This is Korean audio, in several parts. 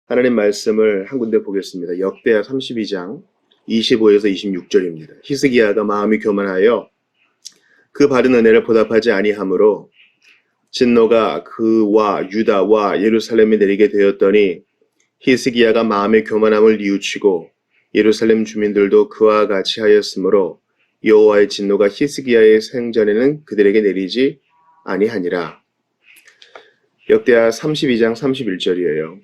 하나님 말씀을 한 군데 보겠습니다. 역대하 32장 25에서 26절입니다. 히스기야가 마음이 교만하여 그 받은 은혜를 보답하지 아니하므로 진노가 그와 유다와 예루살렘에 내리게 되었더니 히스기야가 마음의 교만함을 뉘우치고 예루살렘 주민들도 그와 같이 하였으므로 여호와의 진노가 히스기야의 생전에는 그들에게 내리지 아니하니라. 역대하 32장 31절이에요.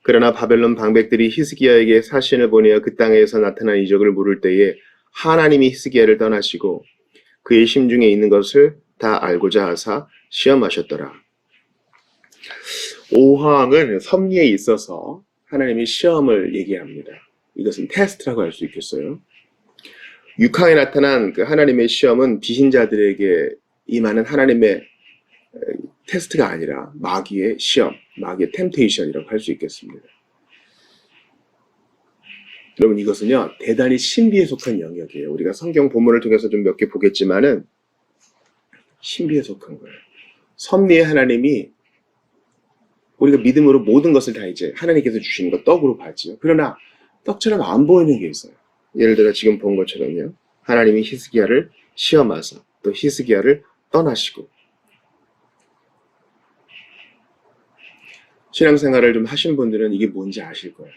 그러나 바벨론 방백들이 히스기야에게 사신을 보내어 그 땅에서 나타난 이적을 물을 때에 하나님이 히스기야를 떠나시고 그의 심중에 있는 것을 다 알고자 하사 시험하셨더라. 오황은 섭리에 있어서 하나님이 시험을 얘기합니다. 이것은 테스트라고 할 수 있겠어요. 6항에 나타난 그 하나님의 시험은 비신자들에게 임하는 하나님의 테스트가 아니라 마귀의 시험, 마귀의 템테이션이라고 할 수 있겠습니다. 여러분, 이것은요 대단히 신비에 속한 영역이에요. 우리가 성경 본문을 통해서 좀 몇 개 보겠지만은 신비에 속한 거예요. 섭리의 하나님이 우리가 믿음으로 모든 것을 다 이제 하나님께서 주시는 거 떡으로 받지요. 그러나 떡처럼 안 보이는 게 있어요. 예를 들어 지금 본 것처럼요. 하나님이 히스기야를 시험하사 또 히스기야를 떠나시고, 신앙생활을 좀 하신 분들은 이게 뭔지 아실 거예요.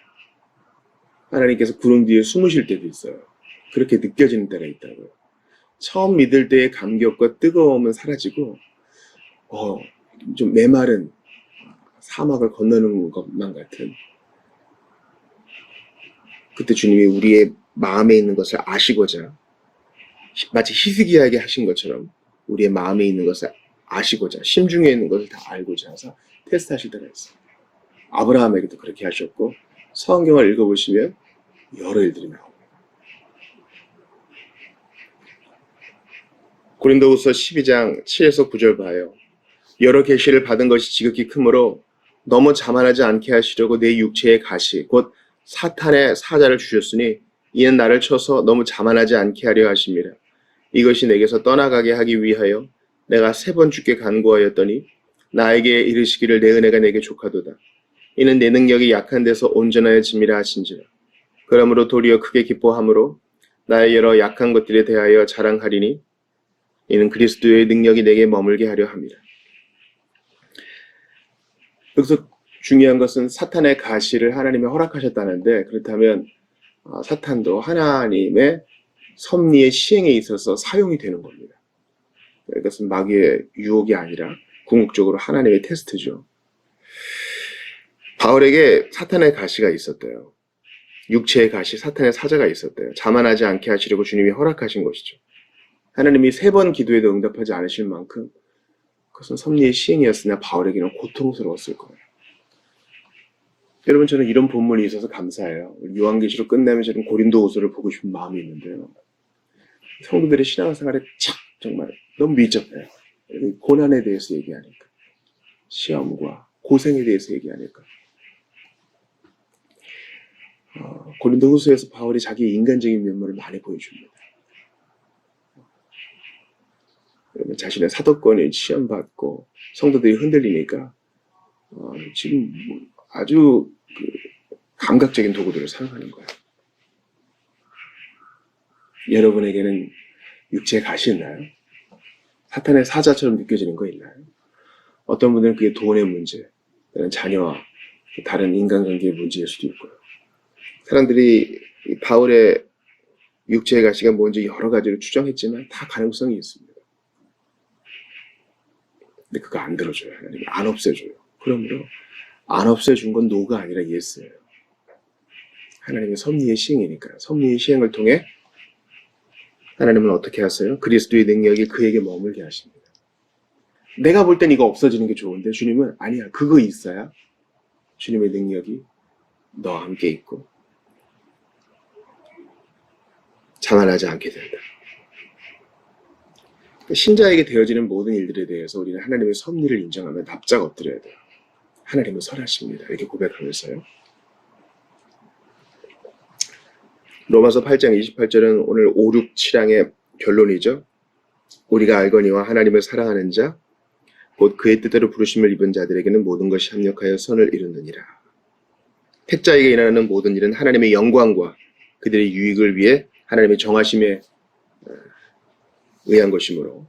하나님께서 구름 뒤에 숨으실 때도 있어요. 그렇게 느껴지는 때가 있다고요. 처음 믿을 때의 감격과 뜨거움은 사라지고 좀 메마른 사막을 건너는 것만 같은, 그때 주님이 우리의 마음에 있는 것을 아시고자, 마치 히스기야에게 하신 것처럼 우리의 마음에 있는 것을 아시고자, 심중에 있는 것을 다 알고자 해서 테스트하실 때가 있어요. 아브라함에게도 그렇게 하셨고, 성경을 읽어보시면 여러 일들이 나옵니다. 고린도후서 12장 7에서 9절 봐요. 여러 계시를 받은 것이 지극히 크므로 너무 자만하지 않게 하시려고 내 육체의 가시 곧 사탄의 사자를 주셨으니 이는 나를 쳐서 너무 자만하지 않게 하려 하심이라. 이것이 내게서 떠나가게 하기 위하여 내가 3번 주께 간구하였더니 나에게 이르시기를 내 은혜가 내게 족하도다. 이는 내 능력이 약한 데서 온전하여짐이라 하신지라. 그러므로 도리어 크게 기뻐함으로 나의 여러 약한 것들에 대하여 자랑하리니 이는 그리스도의 능력이 내게 머물게 하려 함이라. 여기서 중요한 것은 사탄의 가시를 하나님이 허락하셨다는데, 그렇다면 사탄도 하나님의 섭리의 시행에 있어서 사용이 되는 겁니다. 이것은 마귀의 유혹이 아니라 궁극적으로 하나님의 테스트죠. 바울에게 사탄의 가시가 있었대요. 육체의 가시, 사탄의 사자가 있었대요. 자만하지 않게 하시려고 주님이 허락하신 것이죠. 하나님이 3번 기도에도 응답하지 않으실 만큼 그것은 섭리의 시행이었으나 바울에게는 고통스러웠을 거예요. 여러분, 저는 이런 본문이 있어서 감사해요. 요한계시록 끝나면 저는 고린도후서를 보고 싶은 마음이 있는데요. 성도들의 신앙생활에 정말 너무 밀접해요. 고난에 대해서 얘기하니까, 시험과 고생에 대해서 얘기하니까. 고린도후서에서 바울이 자기의 인간적인 면모를 많이 보여줍니다. 자신의 사도권을 시험받고 성도들이 흔들리니까 지금 아주 감각적인 도구들을 사용하는 거예요. 여러분에게는 육체의 가시 있나요? 사탄의 사자처럼 느껴지는 거 있나요? 어떤 분들은 그게 돈의 문제, 다른 자녀와 다른 인간관계의 문제일 수도 있고요. 사람들이 바울의 육체의 가시가 뭔지 여러 가지로 추정했지만 다 가능성이 있습니다. 근데 그거 안 들어줘요. 하나님이 안 없애줘요. 그러므로 안 없애준 건 노가 아니라 예스예요. 하나님의 섭리의 시행이니까요. 섭리의 시행을 통해 하나님은 어떻게 하세요? 그리스도의 능력이 그에게 머물게 하십니다. 내가 볼 땐 이거 없어지는 게 좋은데 주님은 아니야. 그거 있어야 주님의 능력이 너와 함께 있고 자만하지 않게 된다. 신자에게 되어지는 모든 일들에 대해서 우리는 하나님의 섭리를 인정하며 납작 엎드려야 돼요. 하나님은 선하십니다. 이렇게 고백하면서요. 로마서 8장 28절은 오늘 5, 6, 7항의 결론이죠. 우리가 알거니와 하나님을 사랑하는 자, 곧 그의 뜻대로 부르심을 입은 자들에게는 모든 것이 합력하여 선을 이루느니라. 택자에게 일어나는 모든 일은 하나님의 영광과 그들의 유익을 위해 하나님의 정하심에 의한 것이므로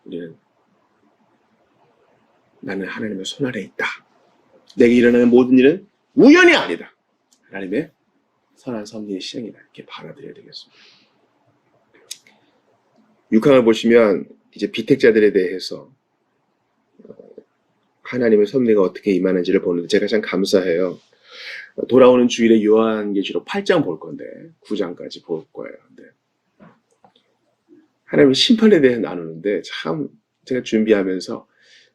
우리는 나는 하나님의 손 아래 있다. 내게 일어나는 모든 일은 우연이 아니다. 하나님의 선한 섭리의 시행이다. 이렇게 받아들여야 되겠습니다. 6항을 보시면 이제 비택자들에 대해서 하나님의 섭리가 어떻게 임하는지를 보는데 제가 참 감사해요. 돌아오는 주일에 요한계시록 8장 볼 건데 9장까지 볼 거예요. 근데 하나님의 심판에 대해 나누는데 참 제가 준비하면서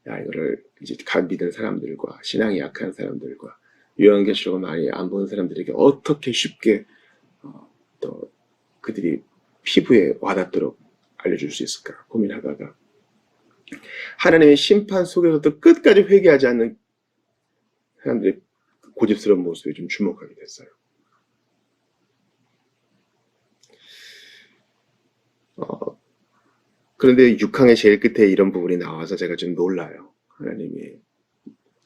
이거를 이제 믿는 사람들과 신앙이 약한 사람들과 요한계시록을 많이 안 보는 사람들에게 어떻게 쉽게 또 그들이 피부에 와닿도록 알려줄 수 있을까 고민하다가 하나님의 심판 속에서도 끝까지 회개하지 않는 사람들의 고집스러운 모습에 좀 주목하게 됐어요. 그런데 6항의 제일 끝에 이런 부분이 나와서 제가 좀 놀라요. 하나님이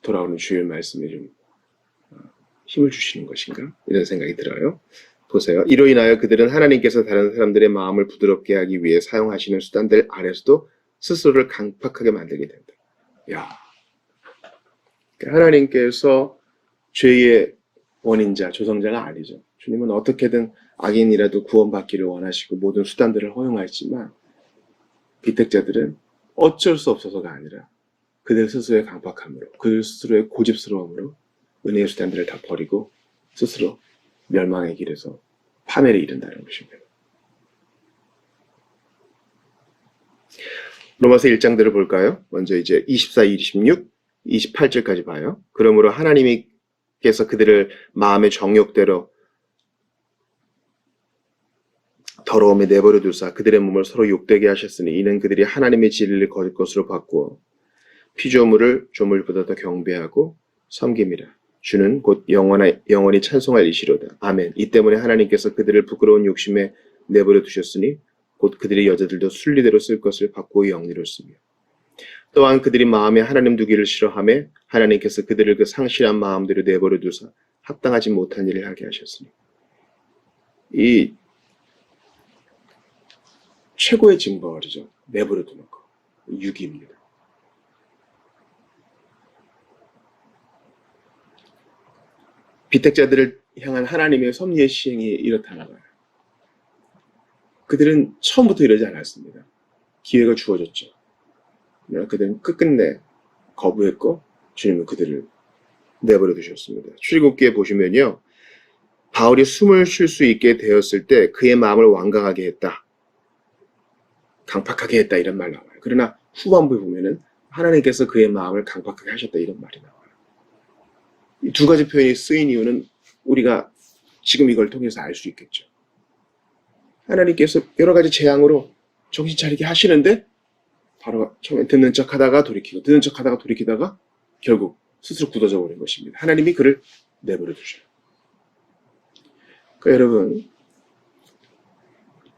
돌아오는 주일 말씀에 좀 힘을 주시는 것인가? 이런 생각이 들어요. 보세요. 이로 인하여 그들은 하나님께서 다른 사람들의 마음을 부드럽게 하기 위해 사용하시는 수단들 안에서도 스스로를 강팍하게 만들게 된다. 야, 하나님께서 죄의 원인자, 조성자가 아니죠. 주님은 어떻게든 악인이라도 구원받기를 원하시고 모든 수단들을 허용하시지만 비택자들은 어쩔 수 없어서가 아니라 그들 스스로의 강팍함으로, 그들 스스로의 고집스러움으로 은혜의 수단들을 다 버리고 스스로 멸망의 길에서 파멸에 이른다는 것입니다. 로마서 1장들을 볼까요? 먼저 이제 24, 26, 28절까지 봐요. 그러므로 하나님께서 그들을 마음의 정욕대로 더러움에 내버려 두사 그들의 몸을 서로 욕되게 하셨으니 이는 그들이 하나님의 진리를 거짓 것으로 바꾸어 피조물을 조물보다 더 경배하고 섬김이라. 주는 곧 영원히 찬송할 이시로다. 아멘. 이 때문에 하나님께서 그들을 부끄러운 욕심에 내버려 두셨으니 곧 그들의 여자들도 순리대로 쓸 것을 바꾸어 영리로쓰며 또한 그들이 마음에 하나님 두기를 싫어하며 하나님께서 그들을 그 상실한 마음대로 내버려 두사 합당하지 못한 일을 하게 하셨으니 이 최고의 징벌이죠. 내버려 두는 거. 유기입니다. 비택자들을 향한 하나님의 섭리의 시행이 이렇다나 봐요. 그들은 처음부터 이러지 않았습니다. 기회가 주어졌죠. 그들은 끝끝내 거부했고 주님은 그들을 내버려 두셨습니다. 출애굽기에 보시면요. 바울이 숨을 쉴 수 있게 되었을 때 그의 마음을 완강하게 했다. 강팍하게 했다 이런 말 나와요. 그러나 후반부에 보면은 하나님께서 그의 마음을 강팍하게 하셨다 이런 말이 나와요. 이 두 가지 표현이 쓰인 이유는 우리가 지금 이걸 통해서 알 수 있겠죠. 하나님께서 여러 가지 재앙으로 정신 차리게 하시는데 바로 처음에 듣는 척하다가 돌이키고 듣는 척하다가 돌이키다가 결국 스스로 굳어져 버린 것입니다. 하나님이 그를 내버려 두셔요. 그러니까 여러분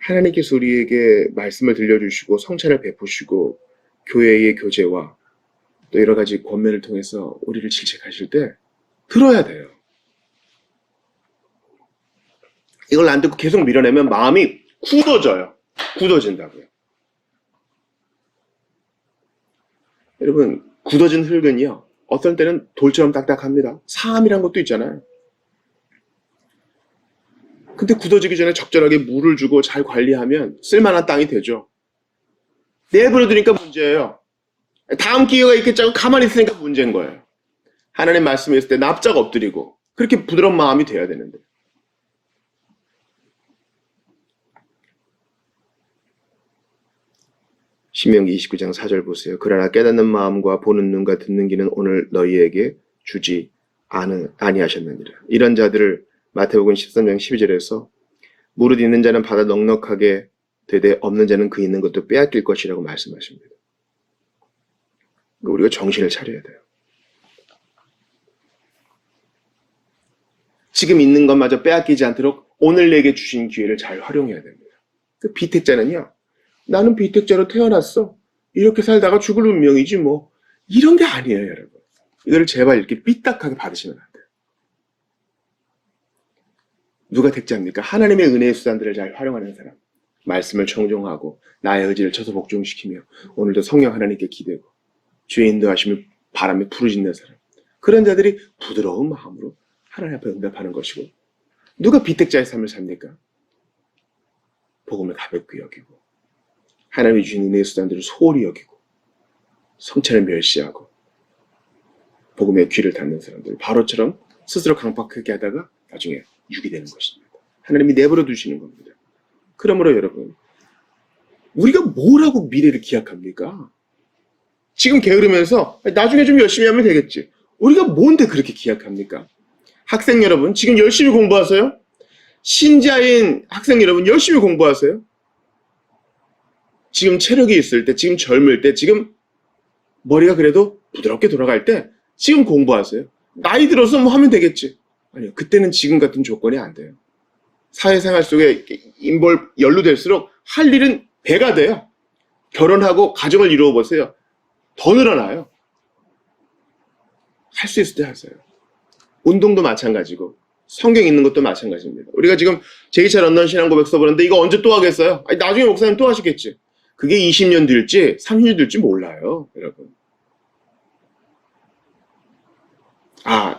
하나님께서 우리에게 말씀을 들려주시고 성찬을 베푸시고 교회의 교제와 또 여러 가지 권면을 통해서 우리를 질책하실 때 들어야 돼요. 이걸 안 듣고 계속 밀어내면 마음이 굳어져요. 굳어진다고요. 여러분 굳어진 흙은요. 어떤 때는 돌처럼 딱딱합니다. 사암이란 것도 있잖아요. 근데 굳어지기 전에 적절하게 물을 주고 잘 관리하면 쓸만한 땅이 되죠. 내버려두니까 문제예요. 다음 기회가 있겠자고 가만히 있으니까 문제인 거예요. 하나님 말씀에 있을 때 납작 엎드리고 그렇게 부드러운 마음이 돼야 되는데 신명기 29장 4절 보세요. 그러나 깨닫는 마음과 보는 눈과 듣는 귀는 오늘 너희에게 주지 아니하셨느니라. 이런 자들을 마태복음 13장 12절에서 무릇 있는 자는 받아 넉넉하게 되되 없는 자는 그 있는 것도 빼앗길 것이라고 말씀하십니다. 우리가 정신을 차려야 돼요. 지금 있는 것마저 빼앗기지 않도록 오늘 내게 주신 기회를 잘 활용해야 됩니다. 그 비택자는요. 나는 비택자로 태어났어. 이렇게 살다가 죽을 운명이지 뭐. 이런 게 아니에요, 여러분. 이거를 제발 이렇게 삐딱하게 받으시면 안 돼요. 누가 택자입니까? 하나님의 은혜의 수단들을 잘 활용하는 사람. 말씀을 청종하고 나의 의지를 쳐서 복종시키며 오늘도 성령 하나님께 기대고 주의 인도하심을 바람에 부르짖는 사람. 그런 자들이 부드러운 마음으로 하나님 앞에 응답하는 것이고, 누가 비택자의 삶을 삽니까? 복음을 가볍게 여기고 하나님이 주신 은혜의 수단들을 소홀히 여기고 성찬을 멸시하고 복음의 귀를 닫는 사람들, 바로처럼 스스로 강박하게 하다가 나중에 육이 되는 것입니다. 하나님이 내버려 두시는 겁니다. 그러므로 여러분, 우리가 뭐라고 미래를 기약합니까? 지금 게으르면서 나중에 좀 열심히 하면 되겠지. 우리가 뭔데 그렇게 기약합니까? 학생 여러분, 지금 열심히 공부하세요? 신자인 학생 여러분, 열심히 공부하세요? 지금 체력이 있을 때, 지금 젊을 때, 지금 머리가 그래도 부드럽게 돌아갈 때 지금 공부하세요. 나이 들어서 뭐 하면 되겠지. 아니요, 그때는 지금 같은 조건이 안 돼요. 사회생활 속에 연루될수록 할 일은 배가 돼요. 결혼하고 가정을 이루어 보세요. 더 늘어나요. 할 수 있을 때 하세요. 운동도 마찬가지고 성경 읽는 것도 마찬가지입니다. 우리가 지금 제2차 런던 신앙 고백 써보는데 이거 언제 또 하겠어요? 아니, 나중에 목사님 또 하시겠지. 그게 20년 될지 30년 될지 몰라요, 여러분.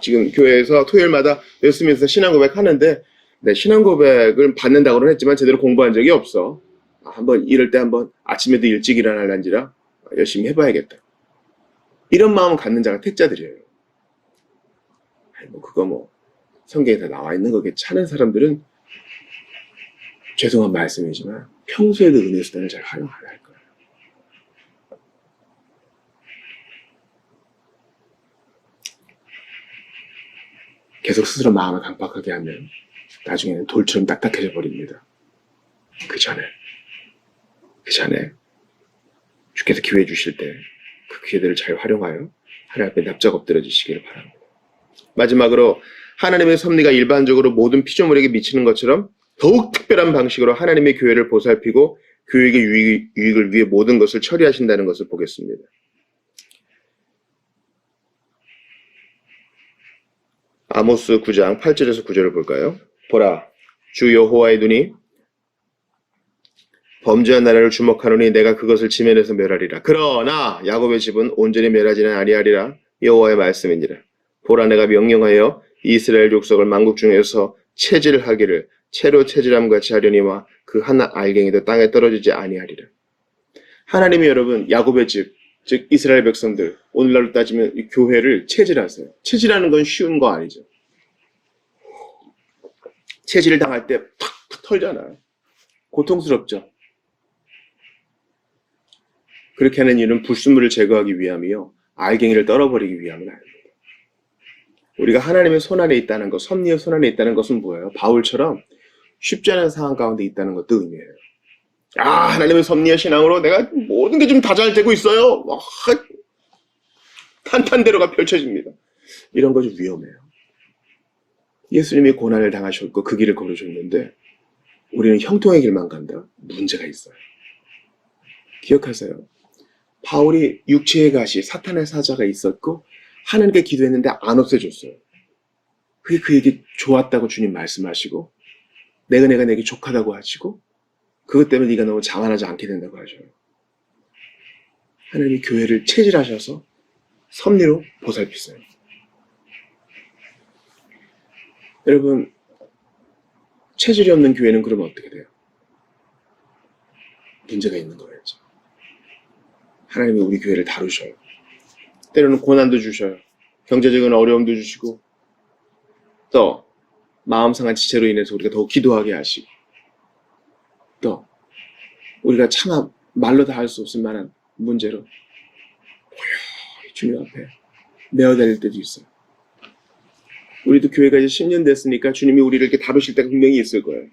지금 교회에서 토요일마다 웨스민스터 신앙 고백 하는데, 네, 신앙 고백을 받는다고는 했지만 제대로 공부한 적이 없어. 한번 이럴 때 한번 아침에도 일찍 일어날란지라 열심히 해봐야겠다. 이런 마음 갖는 자가 택자들이에요. 그거 성경에 다 나와 있는 거겠지 하는 사람들은 죄송한 말씀이지만 평소에도 은혜 수단을 잘 활용 안 할 거예요. 계속 스스로 마음을 강박하게 하면 나중에는 돌처럼 딱딱해져 버립니다. 그 전에 주께서 기회 주실 때 그 기회들을 잘 활용하여 하나님 앞에 납작 엎드려지시기를 바랍니다. 마지막으로 하나님의 섭리가 일반적으로 모든 피조물에게 미치는 것처럼 더욱 특별한 방식으로 하나님의 교회를 보살피고 교회의 유익을 위해 모든 것을 처리하신다는 것을 보겠습니다. 아모스 9장 8절에서 9절을 볼까요? 보라, 주 여호와의 눈이 범죄한 나라를 주목하노니 내가 그것을 지면에서 멸하리라. 그러나 야곱의 집은 온전히 멸하지는 아니하리라. 여호와의 말씀이니라. 보라, 내가 명령하여 이스라엘 족속을 만국 중에서 체질하기를 채로 체질함 같이 하려니와 그 한 알갱이도 땅에 떨어지지 아니하리라. 하나님이 여러분 야곱의 집, 즉 이스라엘 백성들, 오늘날로 따지면 이 교회를 체질하세요. 체질하는 건 쉬운 거 아니죠. 체질을 당할 때 팍팍 털잖아요. 고통스럽죠. 그렇게 하는 이유는 불순물을 제거하기 위함이요, 알갱이를 떨어버리기 위함은 아닙니다. 우리가 하나님의 손안에 있다는 것, 섭리의 손안에 있다는 것은 뭐예요? 바울처럼 쉽지 않은 상황 가운데 있다는 것도 의미해요. 하나님의 섭리의 신앙으로 내가 모든 게 좀 다 잘 되고 있어요. 탄탄대로가 펼쳐집니다. 이런 거 좀 위험해요. 예수님이 고난을 당하셨고 그 길을 걸으셨는데 우리는 형통의 길만 간다? 문제가 있어요. 기억하세요. 바울이 육체의 가시, 사탄의 사자가 있었고 하나님께 기도했는데 안 없애줬어요. 그게 그에게 좋았다고 주님 말씀하시고 내 은혜가 내게 족하다고 하시고 그것 때문에 네가 너무 자만하지 않게 된다고 하셔요. 하나님이 교회를 체질하셔서 섭리로 보살피세요. 여러분, 체질이 없는 교회는 그러면 어떻게 돼요? 문제가 있는 거겠죠. 하나님이 우리 교회를 다루셔요. 때로는 고난도 주셔요. 경제적인 어려움도 주시고 또 마음 상한 지체로 인해서 우리가 더욱 기도하게 하시고 또 우리가 차마 말로 다 할 수 없을 만한 문제로 고요히 주님 앞에 메어달릴 때도 있어요. 우리도 교회가 이제 10년 됐으니까 주님이 우리를 이렇게 다루실 때가 분명히 있을 거예요.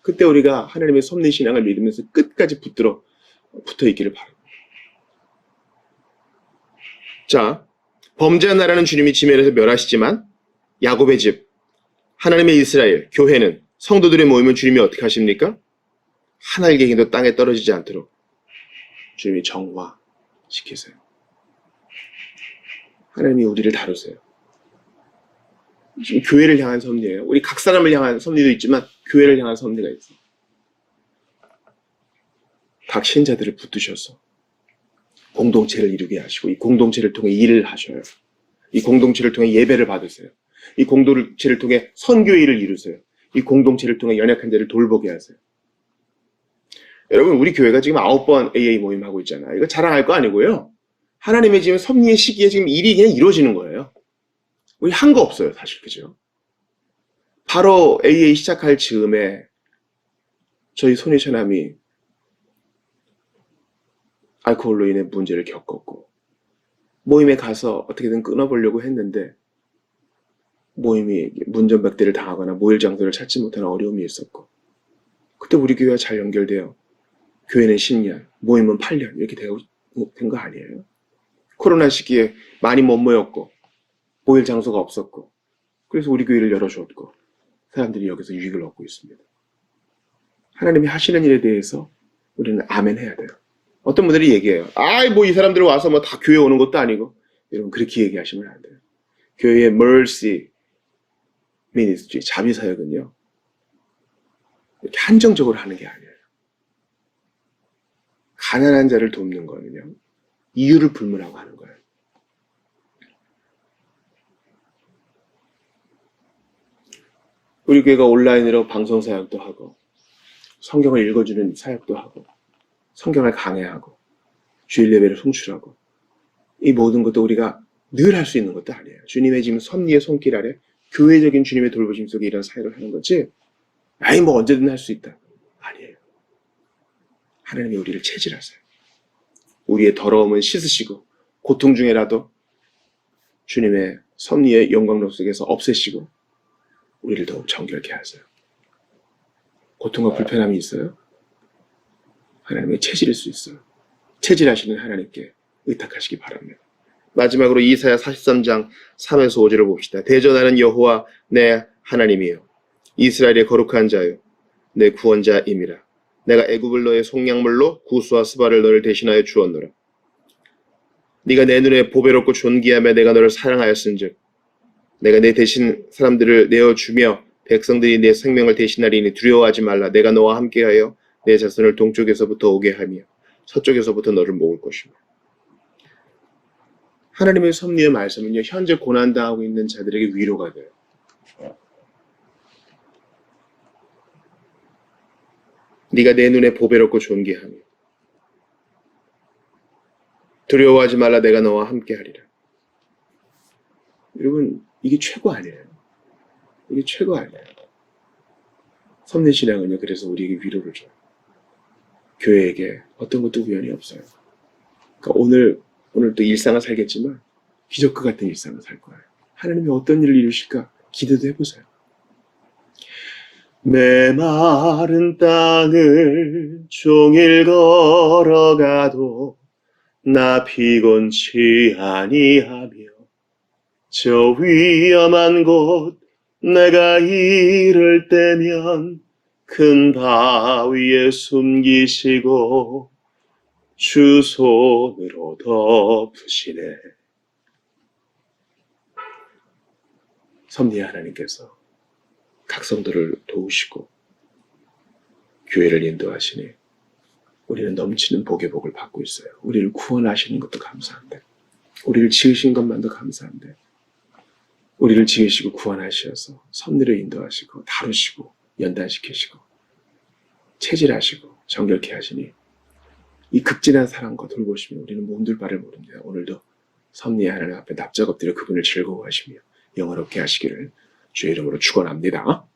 그때 우리가 하나님의 섭리 신앙을 믿으면서 끝까지 붙어 있기를 바랍니다. 자, 범죄한 나라는 주님이 지면에서 멸하시지만 야곱의 집, 하나님의 이스라엘, 교회는, 성도들의 모임은 주님이 어떻게 하십니까? 한 알갱이도 땅에 떨어지지 않도록 주님이 정화시키세요. 하나님이 우리를 다루세요. 지금 교회를 향한 섭리예요. 우리 각 사람을 향한 섭리도 있지만 교회를 향한 섭리가 있어요. 각 신자들을 붙드셔서 공동체를 이루게 하시고 이 공동체를 통해 일을 하셔요. 이 공동체를 통해 예배를 받으세요. 이 공동체를 통해 선교의 일을 이루세요. 이 공동체를 통해 연약한 자를 돌보게 하세요. 여러분, 우리 교회가 지금 9번 AA 모임 하고 있잖아요. 이거 자랑할 거 아니고요. 하나님의 지금 섭리의 시기에 지금 일이 그냥 이루어지는 거예요. 우리 한 거 없어요, 사실. 그죠? 바로 AA 시작할 즈음에 저희 손희천함이 알코올로 인해 문제를 겪었고 모임에 가서 어떻게든 끊어보려고 했는데 모임이 문전박대를 당하거나 모일 장소를 찾지 못하는 어려움이 있었고 그때 우리 교회와 잘 연결돼요. 교회는 10년, 모임은 8년 이렇게 된 거 아니에요? 코로나 시기에 많이 못 모였고 모일 장소가 없었고 그래서 우리 교회를 열어주었고 사람들이 여기서 유익을 얻고 있습니다. 하나님이 하시는 일에 대해서 우리는 아멘 해야 돼요. 어떤 분들이 얘기해요. 아이 뭐 이 사람들 와서 뭐 다 교회 오는 것도 아니고 여러분 그렇게 얘기하시면 안 돼요. 교회의 mercy ministry 자비사역은요 이렇게 한정적으로 하는 게 아니에요. 가난한 자를 돕는 거는요 이유를 불문하고 하는 거예요. 우리 교회가 온라인으로 방송 사역도 하고 성경을 읽어주는 사역도 하고 성경을 강해하고 주일 예배를 송출하고 이 모든 것도 우리가 늘 할 수 있는 것도 아니에요. 주님의 지금 섭리의 손길 아래 교회적인 주님의 돌보심 속에 이런 사역을 하는 거지 아이 뭐 언제든 할 수 있다. 아니에요. 하나님이 우리를 체질하세요. 우리의 더러움은 씻으시고 고통 중에라도 주님의 섭리의 영광로 속에서 없애시고 우리를 더욱 정결케 하세요. 고통과 불편함이 있어요? 하나님의 체질일 수 있어요. 체질하시는 하나님께 의탁하시기 바랍니다. 마지막으로 이사야 43장 3에서 5절을 봅시다. 대전하는 여호와 내 하나님이여 이스라엘의 거룩한 자여 내 구원자임이라. 내가 애굽을 너의 속량물로 구스와 스바를 너를 대신하여 주었노라. 네가 내 눈에 보배롭고 존귀하며 내가 너를 사랑하였은즉 내가 내 대신 사람들을 내어주며 백성들이 내 생명을 대신하리니 두려워하지 말라. 내가 너와 함께하여 내 자손을 동쪽에서부터 오게 하며 서쪽에서부터 너를 모을 것이며. 하나님의 섭리의 말씀은요 현재 고난당하고 있는 자들에게 위로가 돼요. 네가 내 눈에 보배롭고 존귀하며 두려워하지 말라. 내가 너와 함께하리라. 여러분 이게 최고 아니에요? 이게 최고 아니에요? 섭리신앙은요 그래서 우리에게 위로를 줘요. 교회에게 어떤 것도 우연이 없어요. 그러니까 오늘 또 일상을 살겠지만 기적과 같은 일상을 살 거예요. 하나님이 어떤 일을 이루실까 기도도 해보세요. 메마른 땅을 종일 걸어가도 나 피곤치 아니하며 저 위험한 곳 내가 이를 때면 큰 바위에 숨기시고 주 손으로 덮으시네. 섭리의 하나님께서 각 성도를 도우시고 교회를 인도하시니 우리는 넘치는 복의 복을 받고 있어요. 우리를 구원하시는 것도 감사한데 우리를 지으신 것만도 감사한데 우리를 지으시고 구원하셔서 섭리를 인도하시고 다루시고 연단시키시고 체질하시고 정결케 하시니 이 극진한 사랑과 돌보시며 우리는 몸둘 바를 모릅니다. 오늘도 섭리의 하나님 앞에 납작 엎드려 그분을 즐거워하시며 영화롭게 하시기를 주의 이름으로 축원합니다.